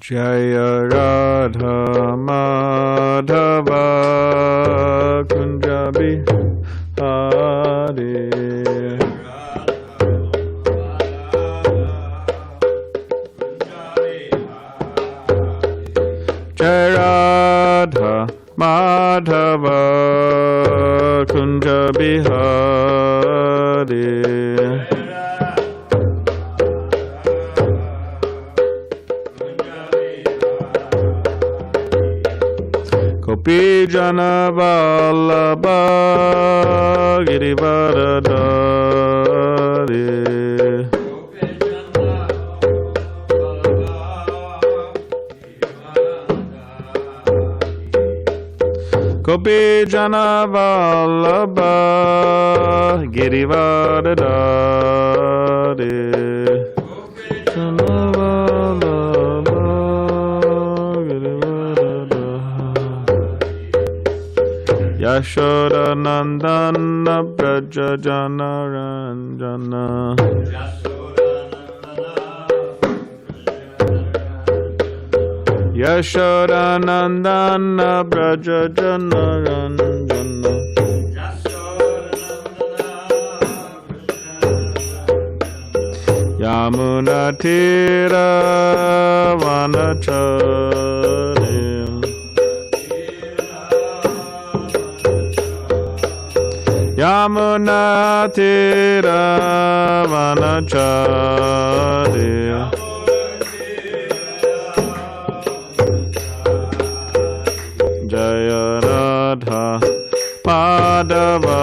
Jaya Radha Madhava Kunja Bihari Jaya Radha Madhava Kunja Bihari Gopi Jana Vallabha Girivaradari Gopi Jana Vallabha Girivaradari Yashoda Nandana Braja Jana Ranjana Yashoda Nandana Braja Jana Ranjana Yamuna Tira Vanachari Yamuna Tira Vanachari Jaya Radha Madhava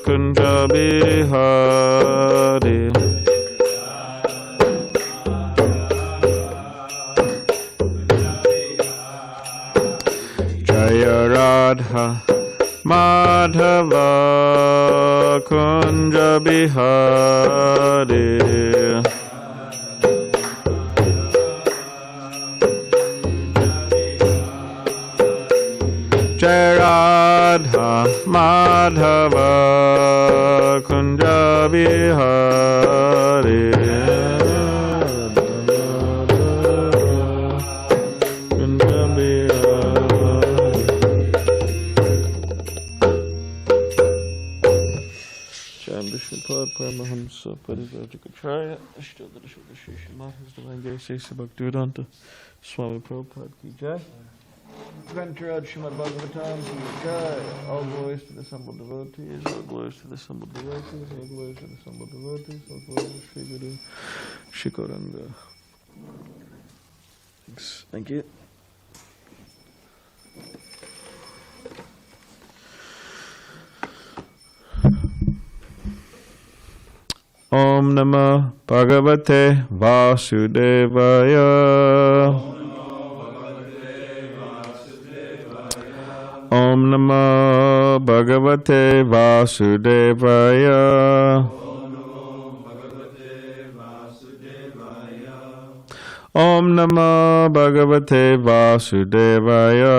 Kunja Bihari Jaya Radha Madhava Kunja Bihari Jai Radha Madhava Kunja Bihari Paramahamsa Parivajikacharya Ashtadara Shudashishi Maha's Divine Grace Bhaktivedanta Swami Prabhupada Ki Jai Grantaraj Srimad Bhagavatam Ki Jai. All glories to the assembled devotees, all glories to the assembled devotees, all glories to the assembled devotees, all glories to Sri Guru Shikoranga. Thanks. Thank you. Om Namah Bhagavate Vasudevaya. Om Namah Bhagavate Vasudevaya. Om Namah Bhagavate Vasudevaya.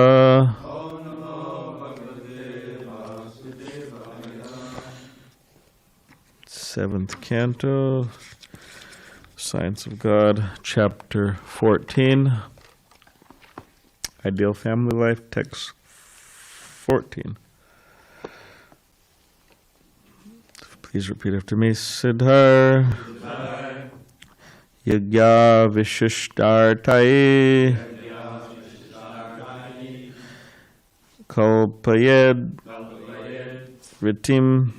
Seventh Canto, Science of God, Chapter 14, Ideal Family Life, Text 14. Please repeat after me. Siddhar Yajña Vishishtartai Kalpayed Ritim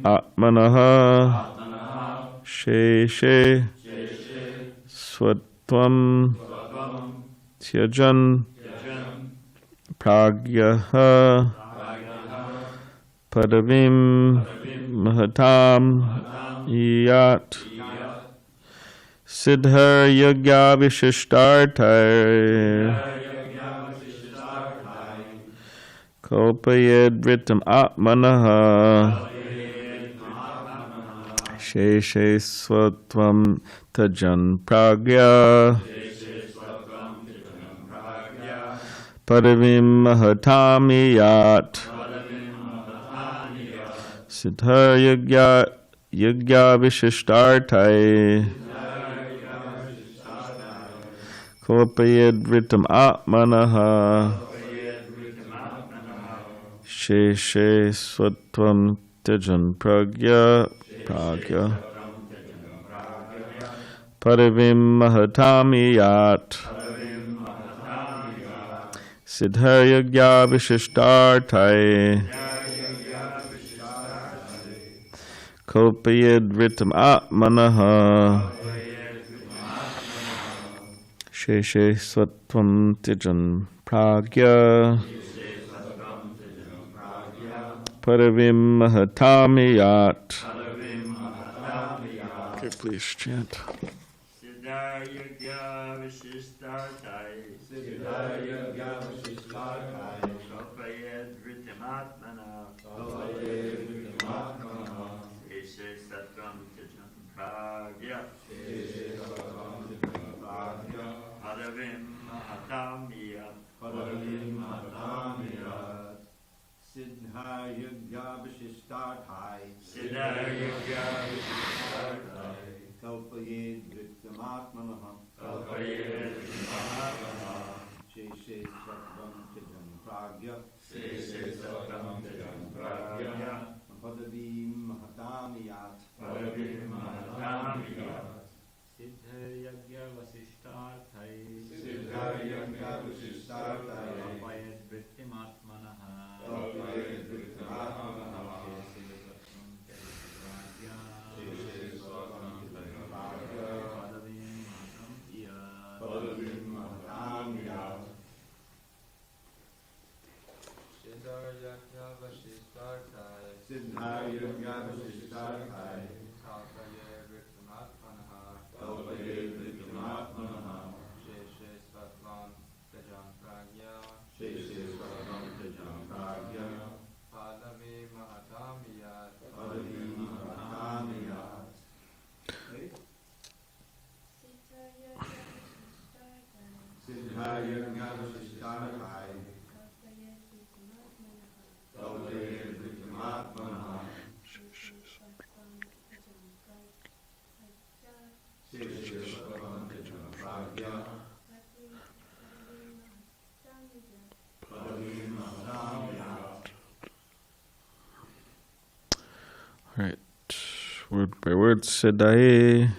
Atmanaha Sheshe Swatvam Tyajan Pragyaha Padavim Mahātmā Yat Siddhar Yajña Vishishtartai Kalpayed Ritam Atmanaha Sheshe Swatvam Tajan Pragya Padavim Mahātmā Yat Siddhar Yajña Vishishtartai Kalpayedritam atmanaha Sheshe Swatvam Tijan Pragya Padavim Mahatami Yat Siddhayagya Vishishtartai Kalpayedritam atmanaha Sheshe Swatvam Tijan Pragya Padavim Mahatami Yat. Okay, please chant. Siddhayagya Vishishtartai Kalpayed Vrittamatmana Sheshe Sattvam Tijan Pragya Padavim Mahatami Yat Siddhayagya Vishishtartai Kalpayed Vrittamatmana Sheshe Sattvam Tijan Pragya Padavim Mahatami Yat Siddhayagya Vasishtartai Kalpayed Vrittamatmana All right, word by word. Siddhaye,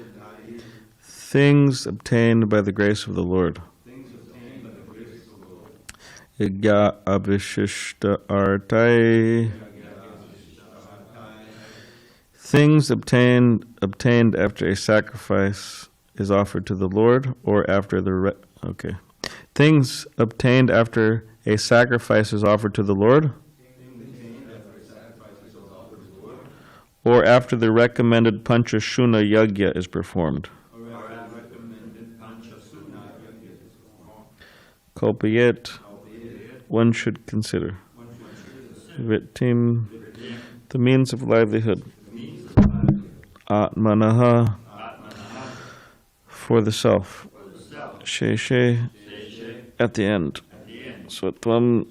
things obtained by the grace of the Lord. Yajña avishishta artai, things obtained after a sacrifice is offered to the Lord, or after the things obtained after a sacrifice is offered to the Lord, or after the recommended pañca-sūnā yajña is performed. Kalpayet, one should consider. Vittim, the means of livelihood. Atmanaha, for the self. Sheshe, at the end. Swatvam,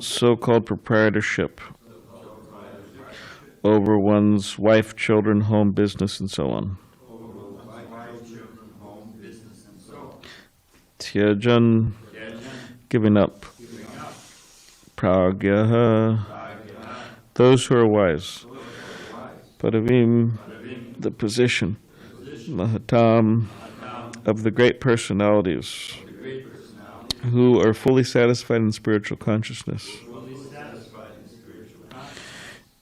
so-called proprietorship over one's wife, children, home, business, and so on. Tyajan, giving up. Pragya, those who are wise. Padavim, the position. Mahātmā, of the great personalities who are fully satisfied in spiritual consciousness.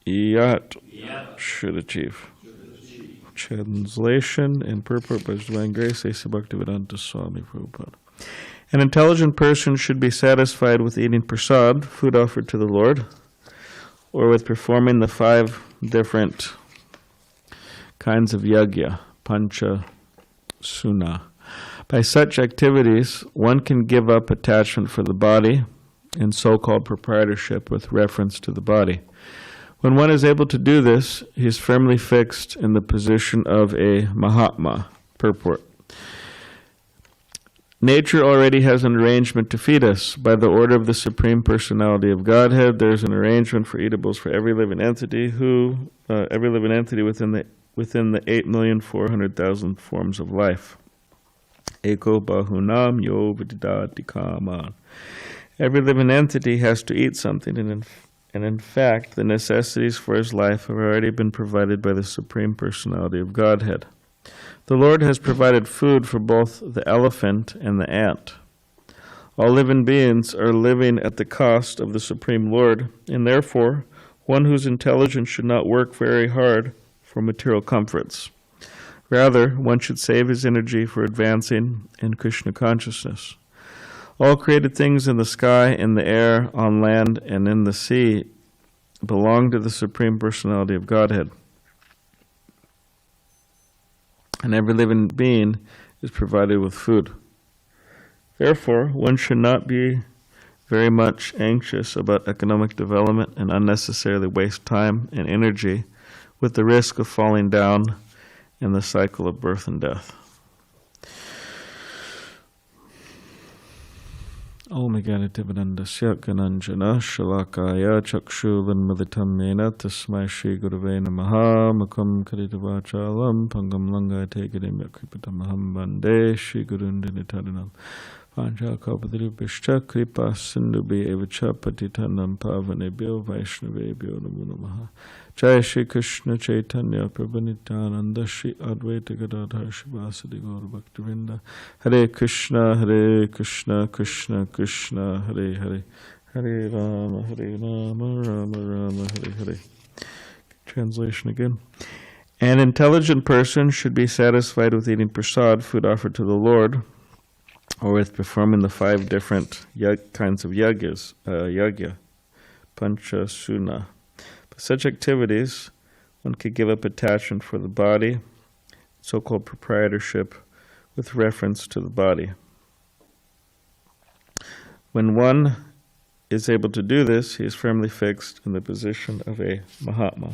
Yat, should achieve. Translation and purport by His Divine Grace, A.C. Bhaktivedanta Swami Prabhupada. An intelligent person should be satisfied with eating prasāda, food offered to the Lord, or with performing the 5 different kinds of yajña, pañca-sūnā. By such activities, one can give up attachment for the body and so-called proprietorship with reference to the body. When one is able to do this, he is firmly fixed in the position of a mahātmā. Purport. Nature already has an arrangement to feed us. By the order of the Supreme Personality of Godhead, there is an arrangement for eatables for every living entity within the 8,400,000 forms of life. Eko bahunam yo vididati kaman. Every living entity has to eat something, and in fact, the necessities for his life have already been provided by the Supreme Personality of Godhead. The Lord has provided food for both the elephant and the ant. All living beings are living at the cost of the Supreme Lord, and therefore, one whose intelligence should not work very hard for material comforts. Rather, one should save his energy for advancing in Krishna consciousness. All created things in the sky, in the air, on land, and in the sea belong to the Supreme Personality of Godhead. And every living being is provided with food. Therefore, one should not be very much anxious about economic development and unnecessarily waste time and energy with the risk of falling down in the cycle of birth and death. Om Ganativanandasya Gananjana Shalakaya Chakshulanmaditam Mena Tasmai Shri Gurave Namaha Makam Karitavachalam Pangam Langa Tegadim Yakripatamaham Bande Shri Gurundinitarinam Pancha Kapadri Bishcha Kripa Sindhubi Evacha Patitanam Pavanebhyo Vaishnavebhyo Namo Namaha. Jai Shri Krishna Chaitanya Prabhu Nityananda Shri Advaita Gadadhar Shivasadi Gaur Bhaktivinda. Hare Krishna Krishna Krishna Hare Hare, Hare Rama Rama Rama Hare Hare. Translation again. An intelligent person should be satisfied with eating prasāda, food offered to the Lord, or with performing the 5 different kinds of yajñas, yajña, pañca-sūnā. By such activities, one could give up attachment for the body, so-called proprietorship, with reference to the body. When one is able to do this, he is firmly fixed in the position of a mahātmā.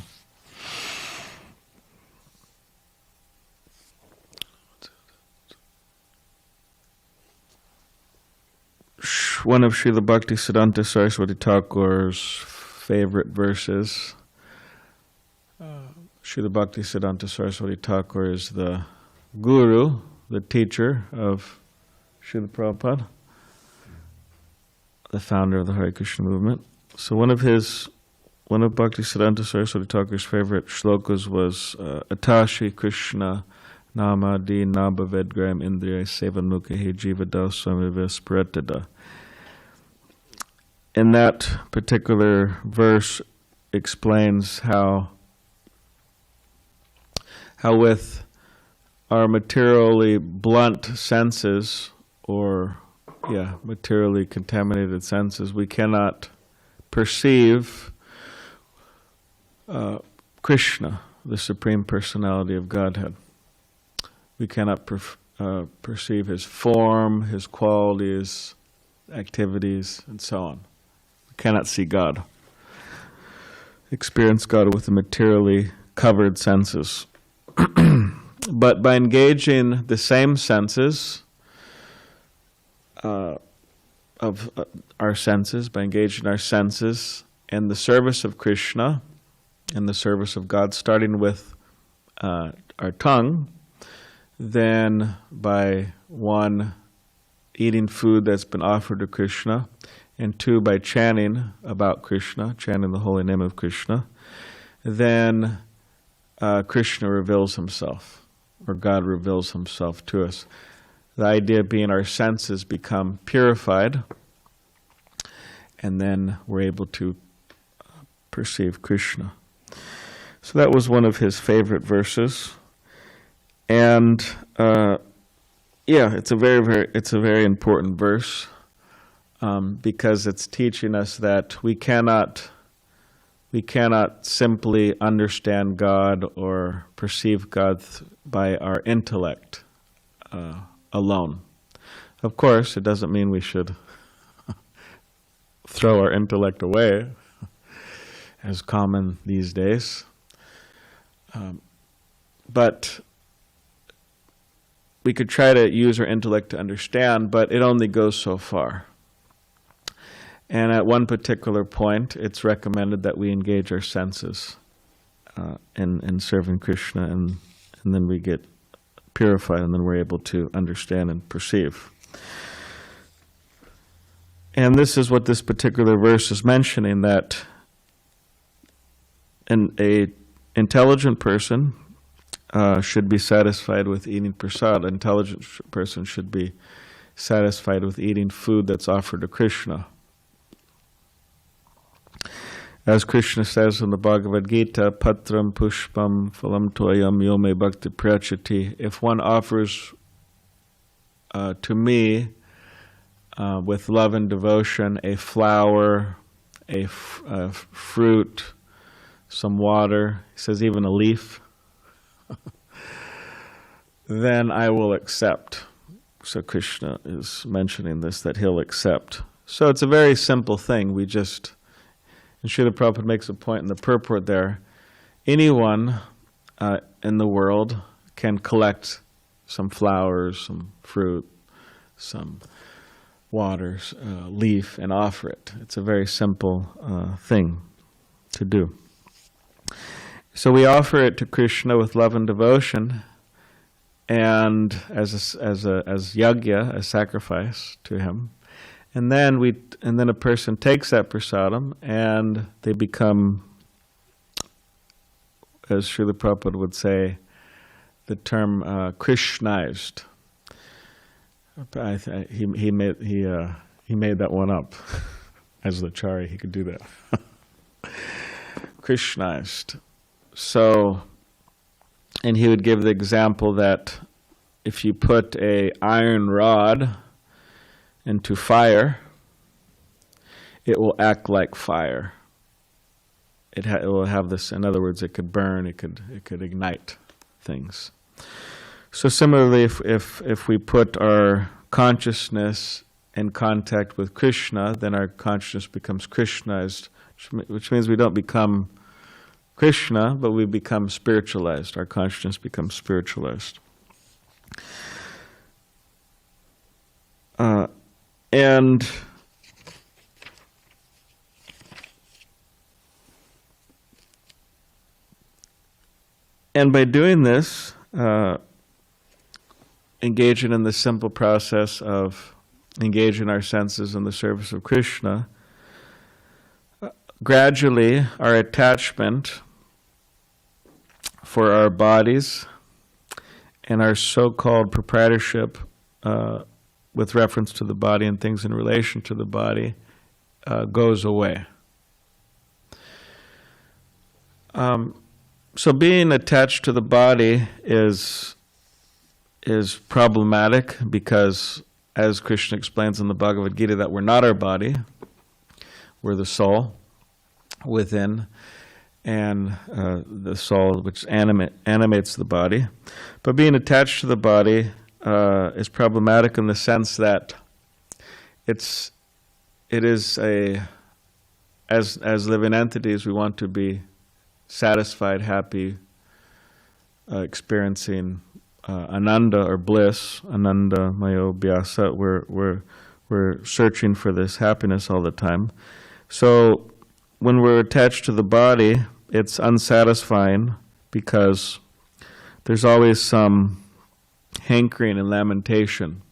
One of Srila Bhaktisiddhanta Saraswati Thakura's favorite verses. Srila Bhaktisiddhanta Saraswati Thakura is the guru, the teacher of Srila Prabhupada, the founder of the Hare Krishna movement. So one of Bhaktisiddhanta Saraswati Thakura's favorite shlokas was Atashi Krishna Nama Di Nabhavedgram Indriya Sevanmukhi Jiva Daswamivisparatada. In that particular verse explains how with our materially blunt senses, or materially contaminated senses, we cannot perceive Krishna, the Supreme Personality of Godhead. We cannot perceive his form, his qualities, activities, and so on. We cannot see God, experience God with the materially covered senses. But by engaging the same senses of our senses, by engaging our senses in the service of Krishna, in the service of God, starting with our tongue, then by 1, eating food that's been offered to Krishna, and 2, by chanting about Krishna, chanting the holy name of Krishna, then Krishna reveals himself, or God reveals himself to us. The idea being our senses become purified, and then we're able to perceive Krishna. So that was one of his favorite verses. And it's a very important verse, because it's teaching us that we cannot simply understand God or perceive God by our intellect alone. Of course, it doesn't mean we should throw our intellect away, as common these days. But we could try to use our intellect to understand, but it only goes so far. And at one particular point, it's recommended that we engage our senses in serving Krishna, and then we get purified, and then we're able to understand and perceive. And this is what this particular verse is mentioning, that a intelligent person should be satisfied with eating prasāda. An intelligent person should be satisfied with eating food that's offered to Krishna. As Krishna says in the Bhagavad Gita, patram pushpam phalam toyam yome bhakti prachati. If one offers to me with love and devotion a flower, a fruit, some water, he says even a leaf, then I will accept. So Krishna is mentioning this, that he'll accept. So it's a very simple thing. We just, and Srila Prabhupada makes a point in the purport there, anyone in the world can collect some flowers, some fruit, some water, leaf, and offer it. It's a very simple thing to do. So we offer it to Krishna with love and devotion, and as yajña, a sacrifice to him, and then a person takes that prasadam and they become, as Srila Prabhupada would say, the term Krishnized. He made that one up. As the Acharya, he could do that. Krishnized. So, and he would give the example that if you put an iron rod into fire, it will act like fire. It will have this. In other words, it could burn. It could ignite things. So similarly, if we put our consciousness in contact with Krishna, then our consciousness becomes Krishnized, which means we don't become Krishna, but we become spiritualized. Our consciousness becomes spiritualized. And by doing this, engaging in the simple process of engaging our senses in the service of Krishna, gradually our attachment for our bodies and our so-called proprietorship with reference to the body and things in relation to the body goes away. So being attached to the body is problematic because, as Krishna explains in the Bhagavad Gita, that we're not our body, we're the soul within, and the soul which animates the body. But being attached to the body is problematic in the sense that it is as living entities, we want to be satisfied, happy, experiencing ananda or bliss, ananda mayo bhyasa. We're searching for this happiness all the time. So when we're attached to the body, it's unsatisfying because there's always some hankering and lamentation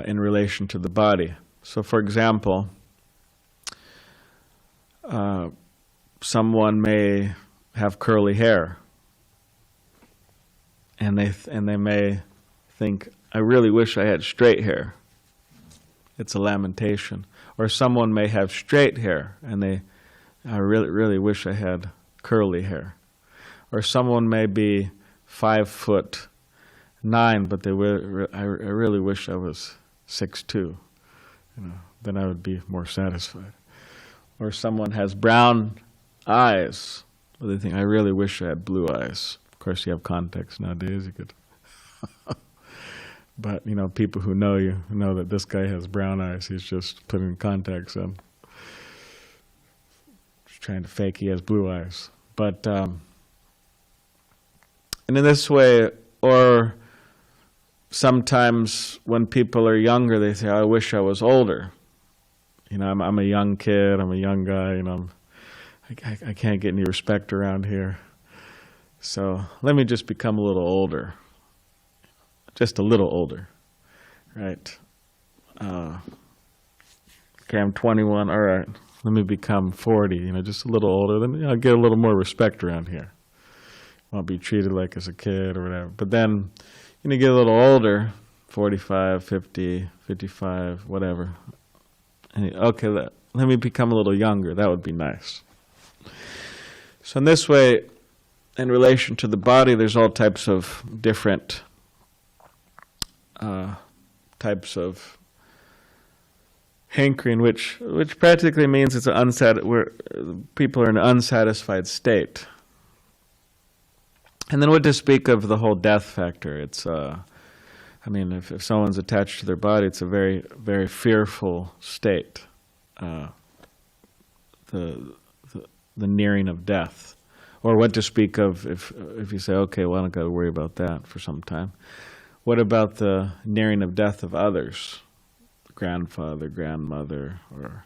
in relation to the body. So for example, someone may have curly hair, and they may think, I really wish I had straight hair. It's a lamentation. Or someone may have straight hair, and I really wish I had curly hair. Or someone may be 5'9", but I really wish I was 6'2". Then I would be more satisfied. Or someone has brown eyes, but they think, I really wish I had blue eyes. Of course, you have contacts nowadays. You could, but people who know you know that this guy has brown eyes. He's just putting contacts on, just trying to fake he has blue eyes. But and in this way, or sometimes when people are younger, they say, I wish I was older. I'm a young kid. I'm a young guy. I can't get any respect around here. So let me just become a little older. Just a little older, right? Okay, I'm 21, all right. Let me become 40, just a little older. Then I'll get a little more respect around here. I'll be treated like as a kid or whatever. But then, you get a little older, 45, 50, 55, whatever. And okay, let me become a little younger. That would be nice. So in this way, in relation to the body, there's all types of different types of hankering, which practically means it's where people are in an unsatisfied state. And then what to speak of the whole death factor? It's, if someone's attached to their body, it's a very, very fearful state. The nearing of death. Or what to speak of if you say, okay, well, I don't got to worry about that for some time. What about the nearing of death of others? Grandfather, grandmother, or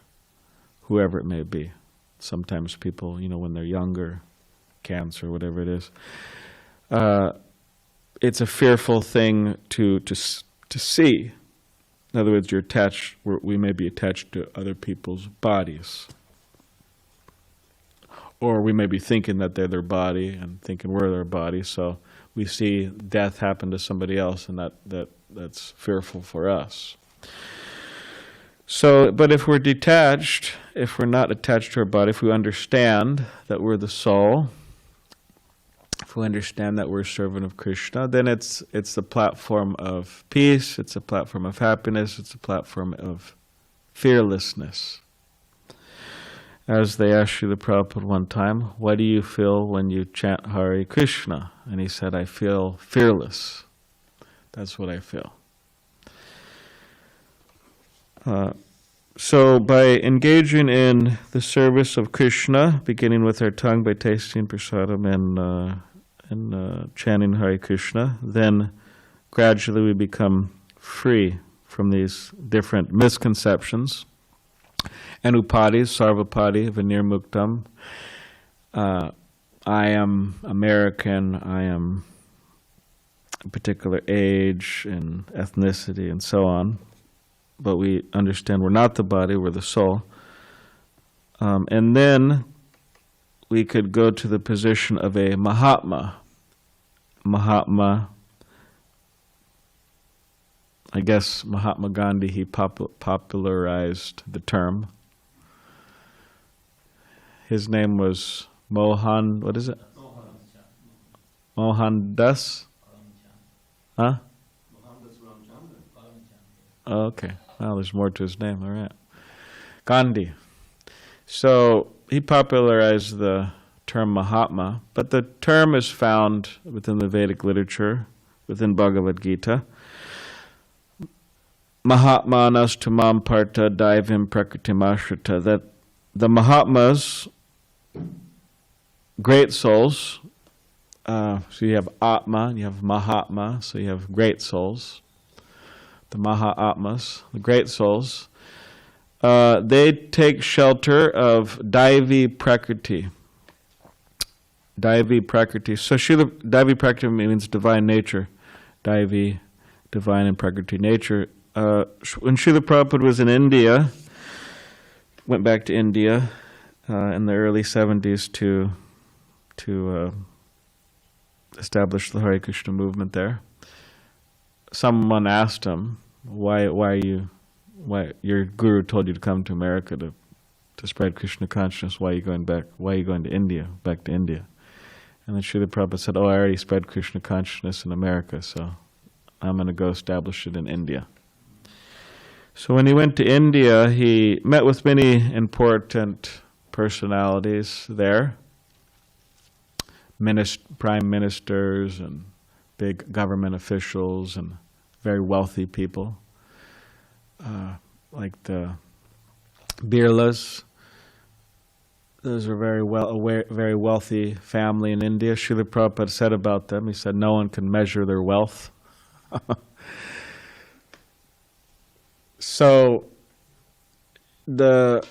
whoever it may be. Sometimes people, when they're younger, cancer, whatever it is, it's a fearful thing to see. In other words, we may be attached to other people's bodies. Or we may be thinking that they're their body and thinking we're their body, so we see death happen to somebody else, and that's fearful for us. So, but if we're detached, if we're not attached to our body, if we understand that we're the soul, if we understand that we're a servant of Krishna, then it's the platform of peace, it's a platform of happiness, it's a platform of fearlessness. As they asked Srila Prabhupada one time, what do you feel when you chant Hare Krishna? And he said, I feel fearless. That's what I feel. So by engaging in the service of Krishna, beginning with our tongue by tasting prasadam and chanting Hare Krishna, then gradually we become free from these different misconceptions and upadis, sarvapadi, vinirmuktam. I am American, I am a particular age and ethnicity and so on. But we understand we're not the body, we're the soul. And then we could go to the position of a mahātmā. Mahātmā, I guess Mahatma Gandhi, he popularized the term. His name was what is it? Mohandas? Huh? Oh, okay. Well, there's more to his name. All right. Gandhi. So he popularized the term Mahātmā, but the term is found within the Vedic literature, within Bhagavad Gita. Mahātmānas tumam partha daivim prakritim, that the Mahatmas, great souls, so you have Atma and you have Mahātmā, so you have great souls. The Mahātmas, the great souls, they take shelter of Daivi Prakriti. Daivi Prakriti. So Daivi Prakriti means divine nature. Daivi, divine, and Prakriti nature. When Srila Prabhupada was in India, went back to India in the early 70s to establish the Hare Krishna movement there. Someone asked him, why your guru told you to come to America to spread Krishna consciousness, why are you going back? Why are you going to India, back to India? And then Srila Prabhupada said, I already spread Krishna consciousness in America, so I'm going to go establish it in India. So when he went to India, he met with many important personalities there, prime ministers and big government officials and very wealthy people, like the Birlas. Those are very wealthy family in India. Srila Prabhupada said about them, he said, no one can measure their wealth. So the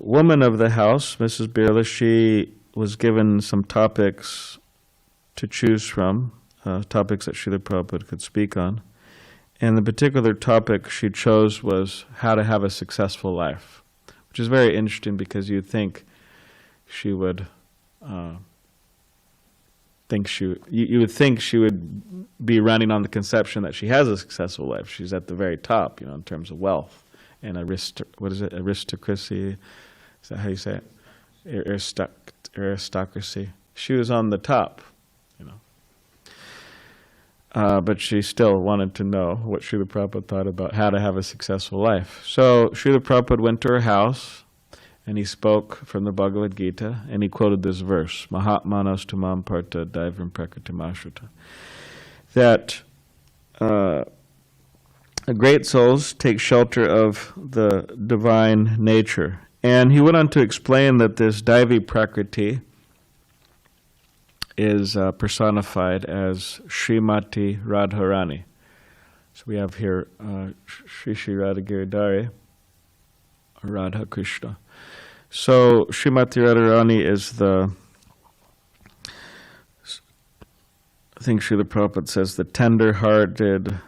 woman of the house, Mrs. Birla, she was given some topics to choose from, topics that Srila Prabhupada could speak on. And the particular topic she chose was how to have a successful life, which is very interesting because you'd think she would you would think she would be running on the conception that she has a successful life. She's at the very top, in terms of wealth and aristocracy. Is that how you say it? Aristocracy. She was on the top, but she still wanted to know what Srila Prabhupada thought about how to have a successful life. So Srila Prabhupada went to her house, and he spoke from the Bhagavad Gita, and he quoted this verse, mahātmā tumam parta daivam prakritim ashrita, that great souls take shelter of the divine nature. And he went on to explain that this Daivi Prakriti is personified as Srimati Radharani. So we have here Shri Shri Radha Giridhari, or Radha Krishna. So Srimati Radharani is I think Srila Prabhupada says, the tender-hearted,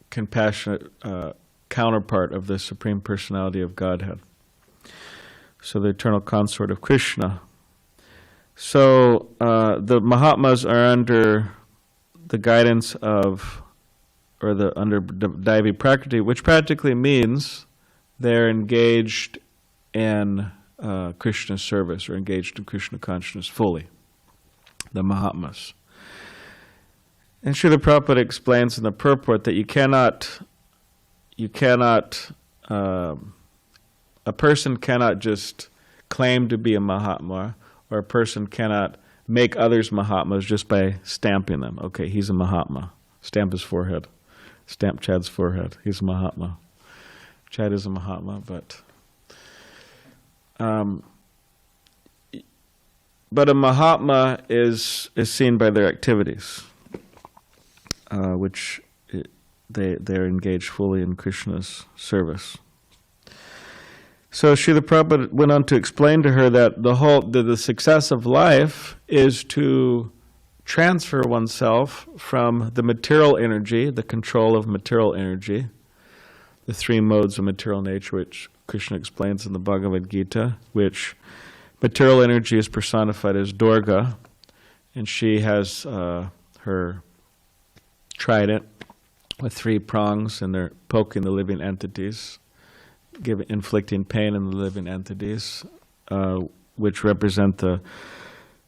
compassionate counterpart of the Supreme Personality of Godhead. So the eternal consort of Krishna. So the Mahatmas are under the guidance of, under Daivi Prakriti, which practically means they're engaged in Krishna's service, or engaged in Krishna consciousness fully, the Mahatmas. And Srila Prabhupada explains in the purport that a person cannot just claim to be a Mahatma, or a person cannot make others Mahatmas just by stamping them. Okay, he's a Mahatma. Stamp his forehead. Stamp Chad's forehead. He's a Mahatma. Chad is a Mahatma, but a Mahatma is seen by their activities, which they're engaged fully in Krishna's service. So Srila Prabhupada went on to explain to her that the success of life is to transfer oneself from the material energy, the control of material energy, the three modes of material nature, which Krishna explains in the Bhagavad Gita, which material energy is personified as Durga, and she has her trident with three prongs, and they're poking the living entities, inflicting pain in the living entities, which represent the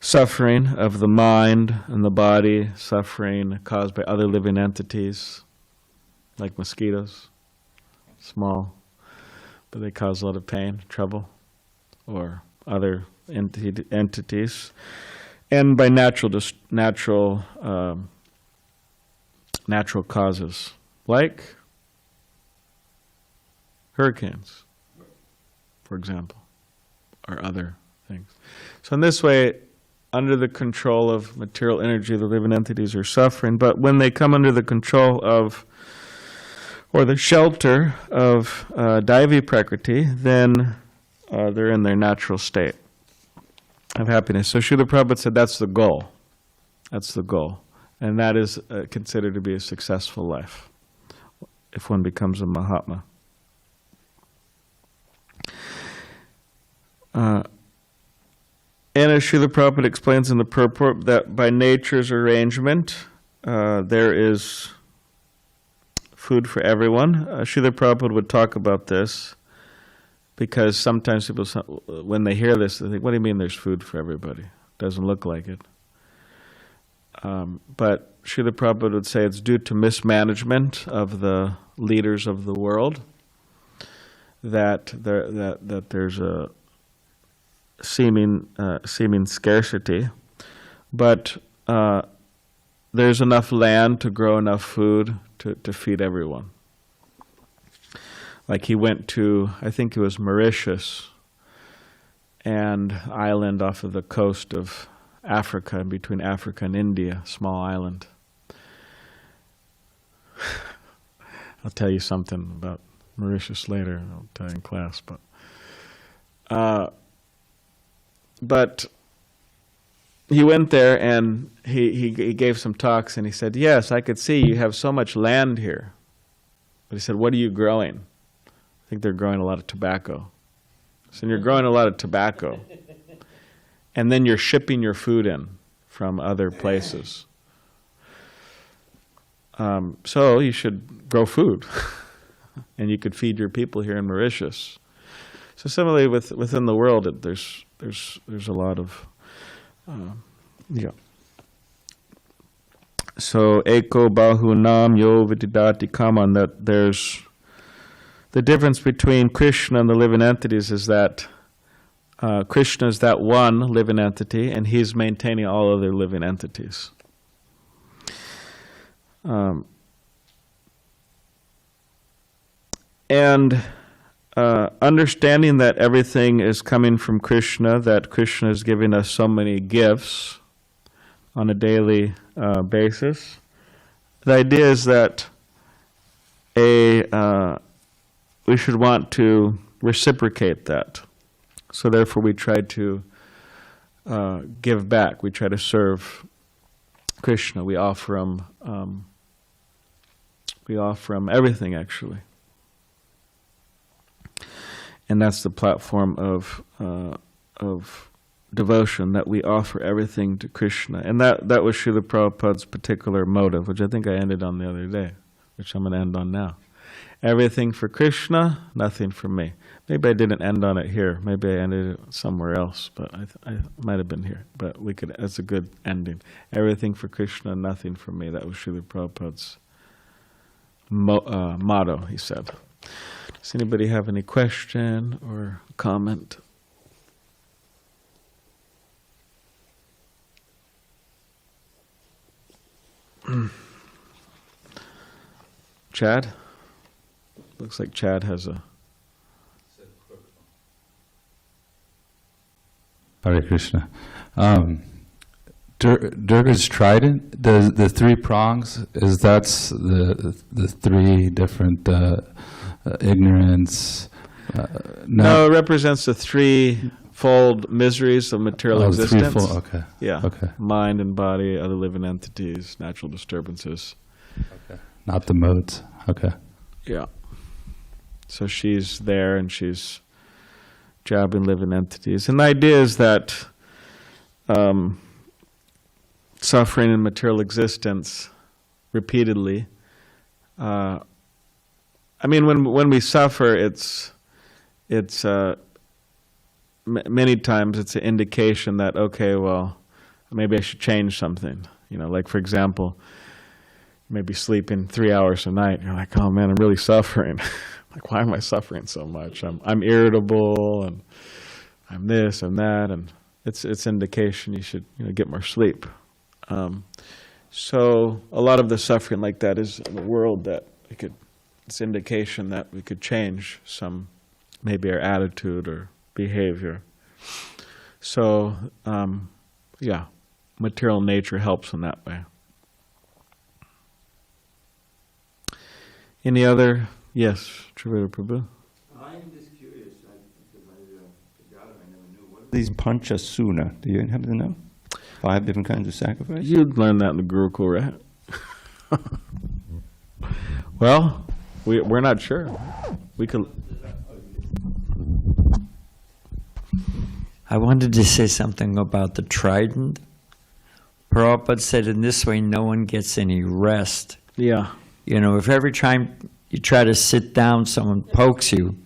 suffering of the mind and the body, suffering caused by other living entities, like mosquitoes, small, but they cause a lot of pain, trouble, or other entities, and by natural causes, like hurricanes, for example, or other things. So in this way, under the control of material energy, the living entities are suffering, but when they come under the control of, or the shelter of Daivi Prakriti, then they're in their natural state of happiness. So Srila Prabhupada said that's the goal. That's the goal. And that is considered to be a successful life, if one becomes a Mahatma. And as Srila Prabhupada explains in the purport, that by nature's arrangement, there is food for everyone. Srila Prabhupada would talk about this, because sometimes people, when they hear this, they think, what do you mean there's food for everybody? Doesn't look like it. But Srila Prabhupada would say it's due to mismanagement of the leaders of the world that there's a seeming scarcity, but there's enough land to grow enough food to feed everyone. Like he went to, I think it was Mauritius, an island off of the coast of Africa, in between Africa and India, small island. I'll tell you something about Mauritius later, I'll tell you in class, but but he went there and he gave some talks and he said, yes, I could see you have so much land here. But he said, what are you growing? I think they're growing a lot of tobacco. So you're growing a lot of tobacco. And then you're shipping your food in from other places. So you should grow food. And you could feed your people here in Mauritius. So similarly, within the world, there's a lot of, So eko bahunam yo vididati kaman, that there's the difference between Krishna and the living entities is that Krishna is that one living entity, and he's maintaining all other living entities. And understanding that everything is coming from Krishna, that Krishna is giving us so many gifts on a daily basis, the idea is that we should want to reciprocate that. So therefore we try to give back. We try to serve Krishna. We offer him everything, actually. And that's the platform of devotion, that we offer everything to Krishna. And that was Srila Prabhupada's particular motive, which I think I ended on the other day, which I'm going to end on now. Everything for Krishna, nothing for me. Maybe I didn't end on it here. Maybe I ended it somewhere else, but I might have been here. But that's a good ending. Everything for Krishna, nothing for me. That was Srila Prabhupada's motto, he said. Does anybody have any question or comment? Chad? Looks like Chad has a... Hare Krishna. Durga's trident, the three prongs, that's the three different ignorance. No, it represents the threefold miseries of material existence. Threefold, okay. Yeah. Okay. Mind and body, other living entities, natural disturbances. Okay. Not the modes. Okay. Yeah. So she's there and she's jabbing living entities. And the idea is that suffering in material existence repeatedly, when we suffer, it's many times it's an indication that, okay, well, maybe I should change something. Like for example, maybe sleeping 3 hours a night. You're like, oh man, I'm really suffering. Like, why am I suffering so much? I'm irritable, and I'm this and that, and it's indication you should get more sleep. So a lot of the suffering like that is in the world that it's indication that we could change maybe our attitude or behavior. So material nature helps in that way. Any other? Yes, Triveda Prabhu. I'm just curious, because I forgot it, I never knew. What are These pañca-sūnā, do you happen to know? 5 different kinds of sacrifice? You'd learn that in the Gurukul, right? Well, we're not sure. We could. I wanted to say something about the trident. Prabhupada said in this way no one gets any rest. Yeah. If every time you try to sit down, someone pokes you,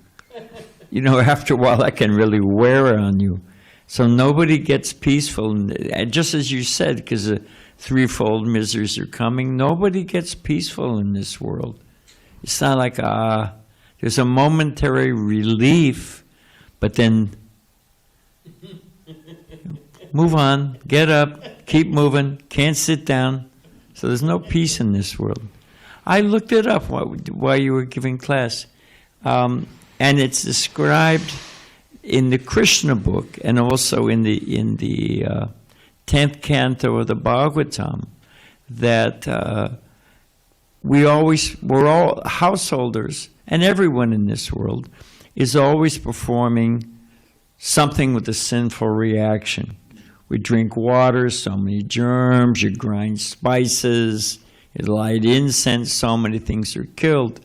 after a while that can really wear on you. So nobody gets peaceful. And just as you said, because the threefold miseries are coming, nobody gets peaceful in this world. It's not like, there's a momentary relief, but then move on, get up, keep moving, can't sit down. So there's no peace in this world. I looked it up while you were giving class, and it's described in the Krishna book and also in the 10th canto of the Bhagavatam that we're all householders, and everyone in this world is always performing something with a sinful reaction. We drink water, so many germs, you grind spices, you light incense, so many things are killed.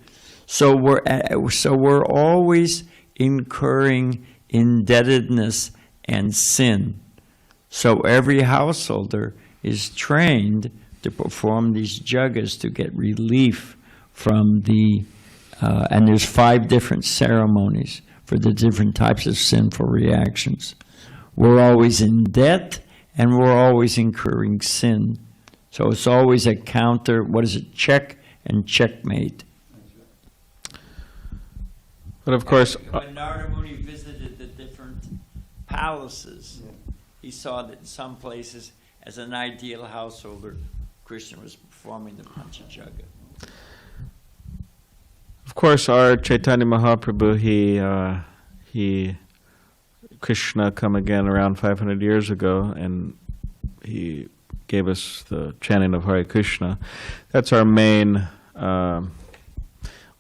So we're always incurring indebtedness and sin. So every householder is trained to perform these yagas to get relief from the, and there's 5 different ceremonies for the different types of sinful reactions. We're always in debt, and we're always incurring sin. So it's always a counter, check and checkmate. But of course, When Narada Muni visited the different palaces, he saw that in some places, as an ideal householder, Krishna was performing the pañca-sūnā. of course, our Chaitanya Mahaprabhu, he Krishna come again around 500 years ago, and he gave us the chanting of Hare Krishna. That's our main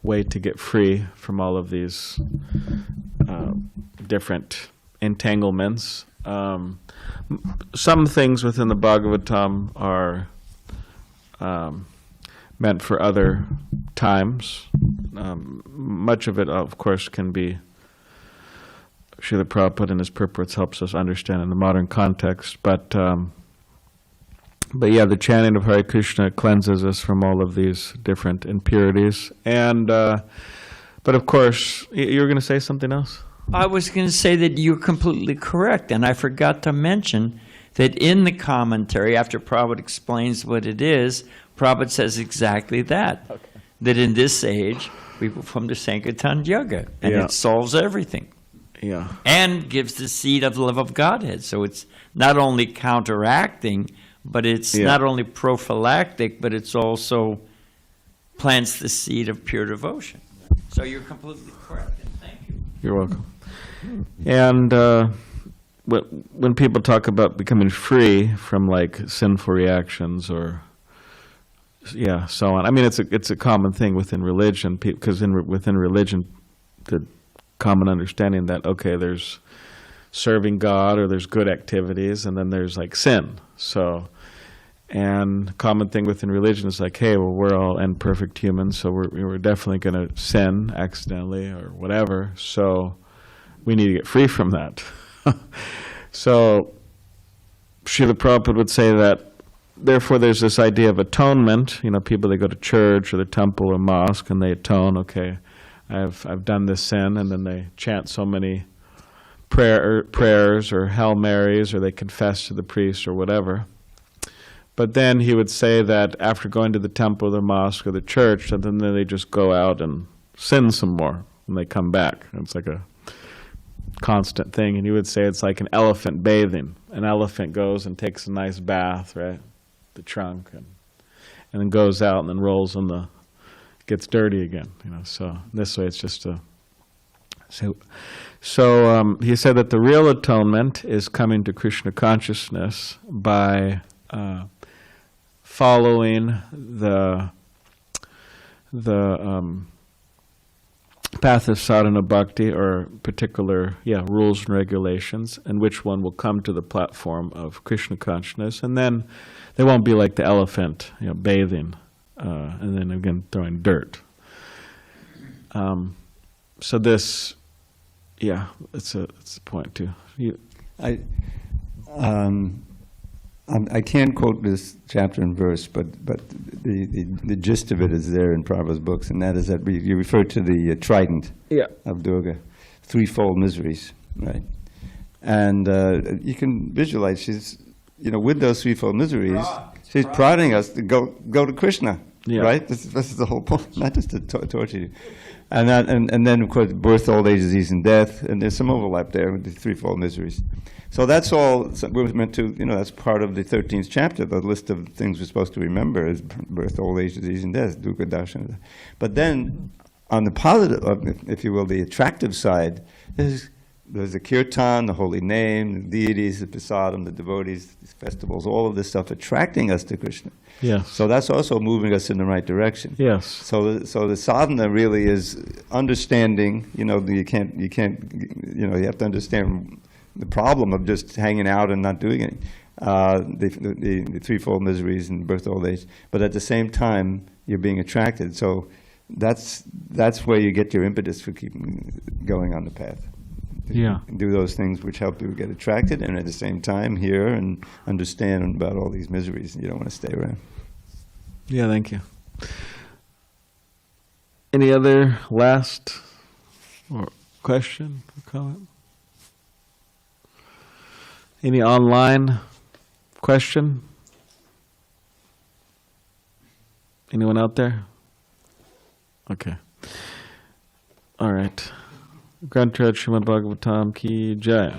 way to get free from all of these different entanglements. Some things within the Bhagavatam are meant for other times. Much of it, of course, can be Srila Prabhupada in his purports helps us understand in the modern context. But yeah, the chanting of Hare Krishna cleanses us from all of these different impurities. And but of course, you were going to say something else? I was going to say that you're completely correct, and I forgot to mention that in the commentary, after Prabhupada explains what it is, Prabhupada says exactly that. Okay. That in this age, we perform the Sankirtan Yoga, and Yeah. it solves everything. Yeah. And gives the seed of the love of Godhead. So it's not only counteracting, but it's not only prophylactic, but it's also plants the seed of pure devotion. So you're completely correct, and thank you. You're welcome. And when people talk about becoming free from like sinful reactions or so on, I mean it's a common thing within religion, because within religion, the common understanding that okay, there's serving God or there's good activities, and then there's like sin. So, and common thing within religion is like, hey, well, we're all imperfect humans, so we're definitely going to sin accidentally or whatever. So we need to get free from that. So Srila Prabhupada would say that therefore there's this idea of atonement. You know, people, they go to church or the temple or mosque and they atone, okay, I've done this sin, and then they chant so many prayers or Hail Marys, or they confess to the priest or whatever. But then he would say that after going to the temple or the mosque or the church, and then they just go out and sin some more when they come back. It's like a constant thing. And he would say it's like an elephant bathing. An elephant goes and takes a nice bath, right? The trunk, and then goes out and then rolls on gets dirty again. You know, so this way it's just a. So he said that the real atonement is coming to Krishna consciousness by following the path of sadhana bhakti, or particular rules and regulations, and which one will come to the platform of Krishna consciousness, and then they won't be like the elephant, bathing, and then again throwing dirt. So this. Yeah, it's a point too. I can't quote this chapter and verse, but the gist of it is there in Prabhupada's books, and that is that you refer to the trident of Durga, threefold miseries, right? And you can visualize she's, with those threefold miseries, she's prodding us to go to Krishna, right? This is the whole point, not just to torture you. And then, of course, birth, old age, disease, and death, and there's some overlap there with the threefold miseries. So that's all we're meant to, that's part of the 13th chapter. The list of things we're supposed to remember is birth, old age, disease, and death, dukkha, darshana. But then, on the positive, if you will, the attractive side, there's there's the kirtan, the holy name, the deities, the prasadam, the devotees, these festivals, all of this stuff attracting us to Krishna. Yes. So that's also moving us in the right direction. Yes. So the sadhana really is understanding, you have to understand the problem of just hanging out and not doing anything. The threefold miseries and birth, old age. But at the same time, you're being attracted. So that's where you get your impetus for keeping going on the path. Yeah. Do those things which help you get attracted, and at the same time hear and understand about all these miseries. You don't want to stay around. Yeah, thank you. Any other last or question or comment? Any online question? Anyone out there? Okay. All right. Grantrad Srimad Bhagavatam ki jai.